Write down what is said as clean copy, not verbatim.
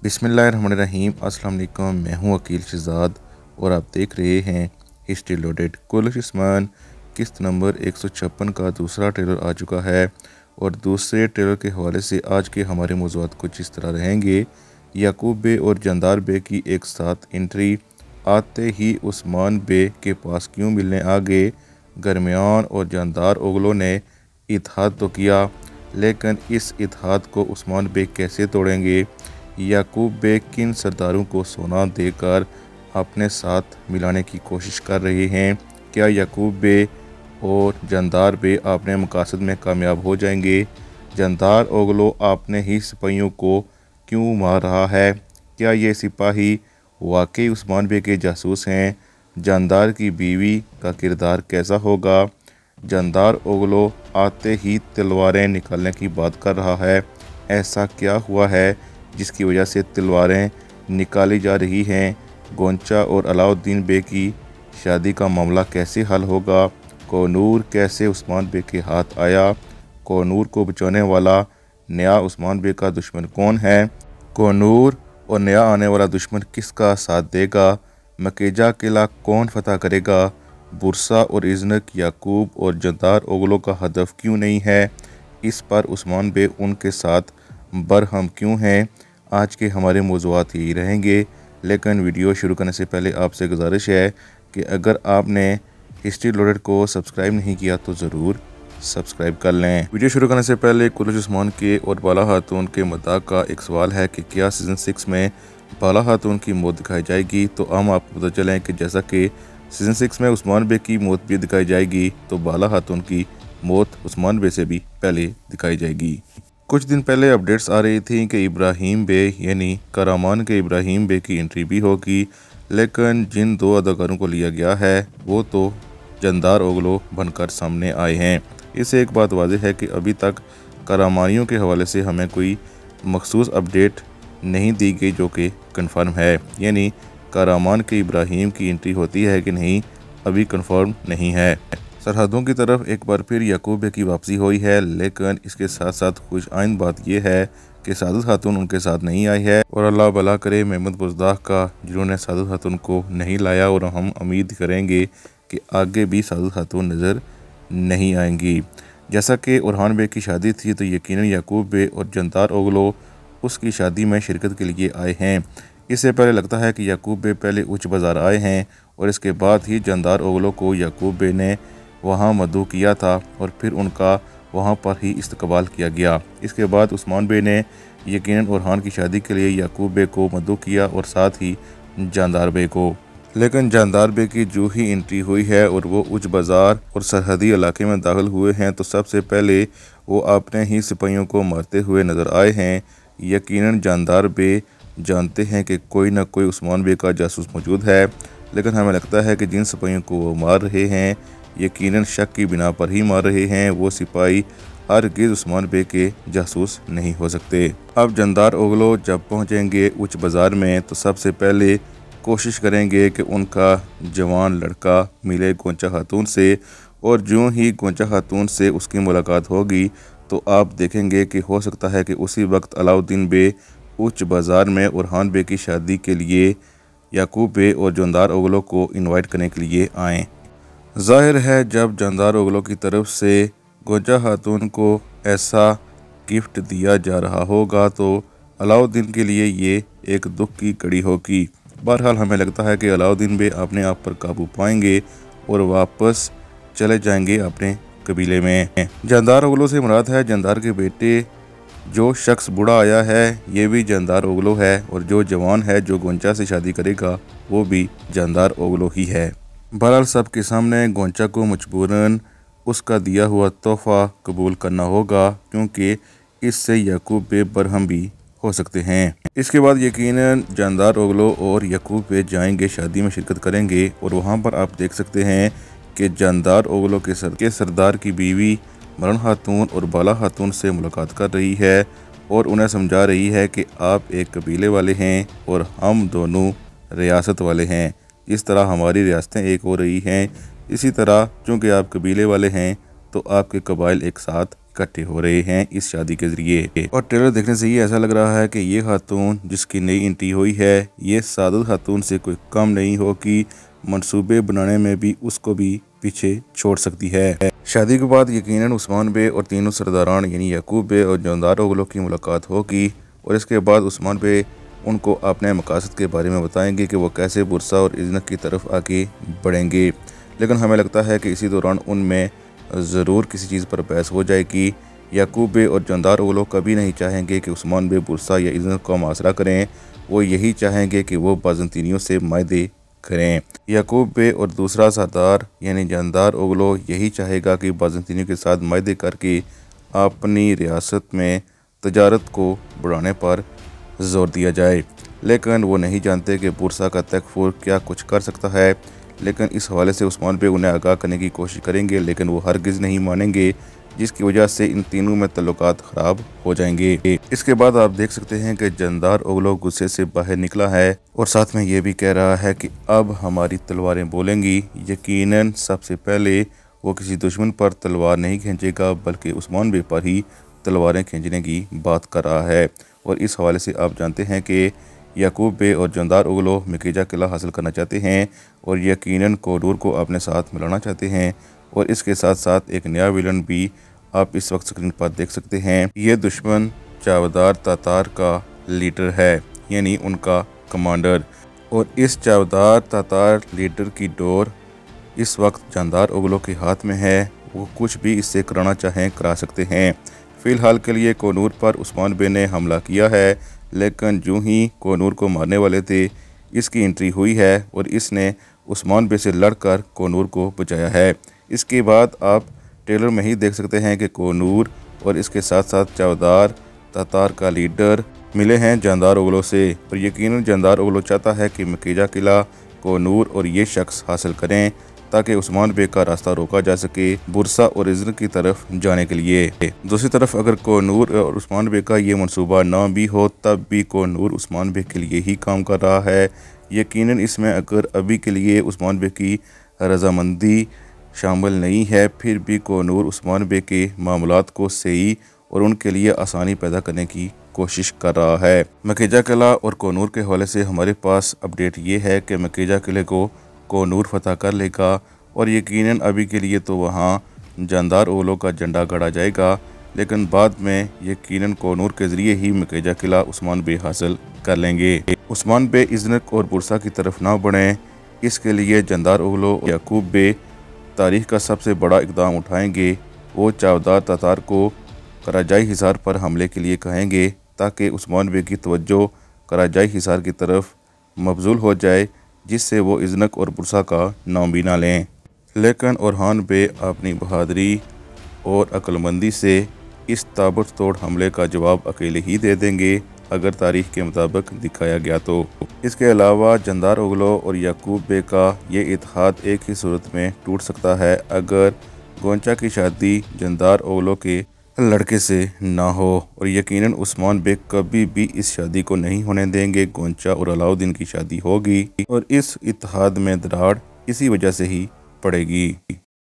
बिस्मिल्लाहिर्रहमानिर्रहीम। अस्सलाम वालेकुम। मैं हूं अकील शहजाद और आप देख रहे हैं हिस्ट्री लोडेड। कुलश उस्मान किस्त नंबर 156 का दूसरा ट्रेलर आ चुका है और दूसरे ट्रेलर के हवाले से आज के हमारे मौज़ूआत कुछ इस तरह रहेंगे। याकूब बे और जंदार बे की एक साथ एंट्री, आते ही उस्मान बे के पास क्यों मिलने आ गए। गरमियान और जंदार ओगलों ने इत्तेहाद तो किया, लेकिन इस इत्तेहाद को उस्मान बे कैसे तोड़ेंगे। याकूब बे किन सरदारों को सोना देकर अपने साथ मिलाने की कोशिश कर रहे हैं। क्या याकूब बे और जंदार बे अपने मकासद में कामयाब हो जाएंगे। जंदार ओगलो अपने ही सिपाहियों को क्यों मार रहा है। क्या ये सिपाही वाकई उस्मान बे के जासूस हैं। जंदार की बीवी का किरदार कैसा होगा। जंदार ओगलो आते ही तलवारें निकालने की बात कर रहा है। ऐसा क्या हुआ है जिसकी वजह से तलवारें निकाली जा रही हैं। गोंचा और अलाउद्दीन बे की शादी का मामला कैसे हल होगा। कोनूर कैसे उस्मान बे के हाथ आया। कोनूर को बचाने वाला नया उस्मान बे का दुश्मन कौन है। कोनूर और नया आने वाला दुश्मन किसका साथ देगा। मकेजा किला कौन फतह करेगा। बुरसा और इज़नक याकूब और जंदार ओगलो का हदफ क्यों नहीं है। इस पर उस्मान बे उनके साथ बरहम क्यों हैं। आज के हमारे मौज़ूआत यही रहेंगे, लेकिन वीडियो शुरू करने से पहले आपसे गुजारिश है कि अगर आपने हिस्ट्री लोडेड को सब्सक्राइब नहीं किया तो ज़रूर सब्सक्राइब कर लें। वीडियो शुरू करने से पहले कुलश उस्मान के और बाला खातून के मदाक का एक सवाल है कि क्या सीज़न 6 में बाला खातून की मौत दिखाई जाएगी। तो हम आपको पता चलें कि जैसा कि सीज़न 6 में उस्मान बे की मौत भी दिखाई जाएगी, तो बाला खातून की मौत उस्मान बे से भी पहले दिखाई जाएगी। कुछ दिन पहले अपडेट्स आ रही थी कि इब्राहिम बे यानी करामान के इब्राहिम बे की एंट्री भी होगी, लेकिन जिन दो अदाकारों को लिया गया है वो तो जंदार ओगलो बनकर सामने आए हैं। इससे एक बात वाज़ेह है कि अभी तक करामानियों के हवाले से हमें कोई मखसूस अपडेट नहीं दी गई जो कि कन्फर्म है, यानी करामान के इब्राहिम की एंट्री होती है कि नहीं अभी कन्फर्म नहीं है। सरहदों की तरफ एक बार फिर याकूब बे की वापसी हुई है, लेकिन इसके साथ साथ खुश आइंद बात यह है कि सादत खातून उनके साथ नहीं आई है और अल्लाह भला करे महमूद बुज़दाह का, जिन्होंने सादत खातून को नहीं लाया। और हम उम्मीद करेंगे कि आगे भी सादत खातून नज़र नहीं आएंगी। जैसा कि उरहान बे की शादी थी तो यकीनन याकूब बे और जंदार ओगलो उसकी शादी में शिरकत के लिए आए हैं। इससे पहले लगता है कि याकूब बे पहले उच्च बाज़ार आए हैं और इसके बाद ही जंदार ओगलो को याकूब बे ने वहाँ मदऊ किया था और फिर उनका वहाँ पर ही इस्तकबाल किया गया। इसके बाद उस्मान बे ने यकीनन उरहान की शादी के लिए याकूब बे को मदऊ किया और साथ ही जंदार बे को। लेकिन जंदार बे की जो ही एंट्री हुई है और वो उच्च बाज़ार और सरहदी इलाके में दाखिल हुए हैं तो सबसे पहले वो अपने ही सिपाहियों को मारते हुए नज़र आए हैं। यकीनन जंदार बे जानते हैं कि कोई ना कोई उस्मान बे का जासूस मौजूद है, लेकिन हमें लगता है कि जिन सिपाहियों को वो मार रहे हैं यकीनन शक की बिना पर ही मार रहे हैं। वो सिपाही हरगिज़ उस्मान बे के जासूस नहीं हो सकते। अब जंदार ओगलो जब पहुंचेंगे उच्च बाज़ार में तो सबसे पहले कोशिश करेंगे कि उनका जवान लड़का मिले गोंचा खातून से, और जो ही गोंचा खातून से उसकी मुलाकात होगी तो आप देखेंगे कि हो सकता है कि उसी वक्त अलाउद्दीन बे उच्च बाज़ार में उरहान बे की शादी के लिए याकूब बे और जंदार ओगलो को इनवाइट करने के लिए आएँ। ज़ाहिर है जब जंदार ओगलो की तरफ से गोंचा खातून को ऐसा गिफ्ट दिया जा रहा होगा तो अलाउद्दीन के लिए ये एक दुख की घड़ी होगी। बहरहाल हमें लगता है कि अलाउद्दीन बे अपने आप पर काबू पाएंगे और वापस चले जाएंगे अपने कबीले में। जंदार ओगलो से मुराद है जंदार के बेटे। जो शख्स बूढ़ा आया है ये भी जंदार ओगलो है और जो जवान है जो गोंचा से शादी करेगा वो भी जंदार ओगलो ही है। बहरहाल सबके सामने गोंचा को मजबूरन उसका दिया हुआ तोहफ़ा कबूल करना होगा, क्योंकि इससे याकूब बे बरहम भी हो सकते हैं। इसके बाद यकीनन जंदार ओगलो और याकूब बे जाएंगे शादी में शिरकत करेंगे और वहां पर आप देख सकते हैं कि जंदार ओगलो के सरदार की बीवी मरण खातून और बाला खातून से मुलाकात कर रही है और उन्हें समझा रही है कि आप एक कबीले वाले हैं और हम दोनों रियासत वाले हैं। इस तरह हमारी रियासतें एक हो रही हैं, इसी तरह चूँकि आप कबीले वाले हैं तो आपके कबाइल एक साथ इकट्ठे हो रहे हैं इस शादी के ज़रिए। और ट्रेलर देखने से ये ऐसा लग रहा है कि ये खातून जिसकी नई एंट्री हुई है ये सादत खातून से कोई कम नहीं हो कि मंसूबे बनाने में भी उसको भी पीछे छोड़ सकती है। शादी के बाद यकीनन उस्मान बे और तीनों सरदारान यानी याकूब बे और जानदार ओगलों की मुलाकात होगी और इसके बाद उस्मान बे उनको अपने मकासद के बारे में बताएंगे कि वो कैसे बुरसा और इज़्नत की तरफ आगे बढ़ेंगे। लेकिन हमें लगता है कि इसी दौरान उनमें ज़रूर किसी चीज़ पर बहस हो जाएगी। याकूब बे और जानदार ओगलो कभी नहीं चाहेंगे कि उस्मान बे बुरसा या इज़्नत को मुआसरा करें, वो यही चाहेंगे कि वो बाज़ंतीनियों से मायदे करें। याकूब बे और दूसरा सरदार यानी जानदार ओगलो यही चाहेगा कि बाज़ंतीनियों के साथ मायदे करके अपनी रियासत में तजारत को बढ़ाने पर जोर दिया जाए। लेकिन वो नहीं जानते कि बुरसा का तकफुर क्या कुछ कर सकता है। लेकिन इस हवाले से उस्मान बे उन्हें आगाह करने की कोशिश करेंगे, लेकिन वो हरगिज़ नहीं मानेंगे, जिसकी वजह से इन तीनों में तल्लुकात ख़राब हो जाएंगे। इसके बाद आप देख सकते हैं कि जानदार ओगलो गुस्से से बाहर निकला है और साथ में ये भी कह रहा है कि अब हमारी तलवारें बोलेंगी। यकीनन सबसे पहले वो किसी दुश्मन पर तलवार नहीं खींचेगा बल्कि उस्मान बे पर ही तलवारें खींचने की बात कर रहा है। और इस हवाले से आप जानते हैं कि याकूब बे और जानदार ओगलो मकीजा किला हासिल करना चाहते हैं और यकीनन कोनूर को अपने साथ मिलाना चाहते हैं। और इसके साथ साथ एक नया विलन भी आप इस वक्त स्क्रीन पर देख सकते हैं। ये दुश्मन चावदार तातार का लीडर है यानी उनका कमांडर। और इस चावदार तातार लीडर की डोर इस वक्त जानदार ओगलो के हाथ में है, वो कुछ भी इससे कराना चाहें करा सकते हैं। फ़िलहाल के लिए कोनूर पर उस्मान बे ने हमला किया है, लेकिन जो ही कोनूर को मारने वाले थे इसकी एंट्री हुई है और इसने उस्मान बे से लड़कर कोनूर को बचाया है। इसके बाद आप ट्रेलर में ही देख सकते हैं कि कोनूर और इसके साथ साथ चावदार तातार का लीडर मिले हैं जानदार ओगलो से। और यकीनन जानदार ओगलो चाहता है कि मकीजा किला कोनूर और ये शख्स हासिल करें ताकि उस्मान बे का रास्ता रोका जा सके बुरसा और इज़्न की तरफ जाने के लिए। दूसरी तरफ अगर कोनूर और उस्मान बे का ये मंसूबा ना भी हो तब भी कोनूर उस्मान बे के लिए ही काम कर रहा है। यकीनन इसमें अगर अभी के लिए उस्मान बे की रजामंदी शामिल नहीं है फिर भी कोनूर उस्मान बे के मामलात को सही और उनके लिए आसानी पैदा करने की कोशिश कर रहा है। मकीजा किला और कोनूर के हवाले से हमारे पास अपडेट ये है कि मकीजा किले को कोनूर फतह कर लेगा और यकीनन अभी के लिए तो वहाँ जानदार ओगलो का झंडा गड़ा जाएगा, लेकिन बाद में यकीनन कोनूर के ज़रिए ही मकीजा किला उस्मान बे हासिल कर लेंगे। उस्मान बे इज़्नत और बुरसा की तरफ ना बढ़ें, इसके लिए जानदार ओगलो और याकूब बे तारीख़ का सबसे बड़ा इक़दाम उठाएंगे। वो चावदार तातार को कराजाई हिसार पर हमले के लिए कहेंगे ताकि उस्मान बे की तवज्जो कराजाई हिसार की तरफ मबजूल हो जाए, जिससे वो इज़्नत और बुरसा का नाम भी ना लें। लेकिन ओरहान बे अपनी बहादुरी और अक्लमंदी से इस ताबड़तोड़ हमले का जवाब अकेले ही दे देंगे अगर तारीख़ के मुताबिक दिखाया गया तो। इसके अलावा जानदार ओगलो और याकूब बे का ये इत्तेहाद एक ही सूरत में टूट सकता है अगर गोंचा की शादी जानदार ओगलो के लड़के से ना हो। और यकीनन उस्मान बे कभी भी इस शादी को नहीं होने देंगे। गोंचा और अलाउद्दीन की शादी होगी और इस इत्तेहाद में दरार इसी वजह से ही पड़ेगी।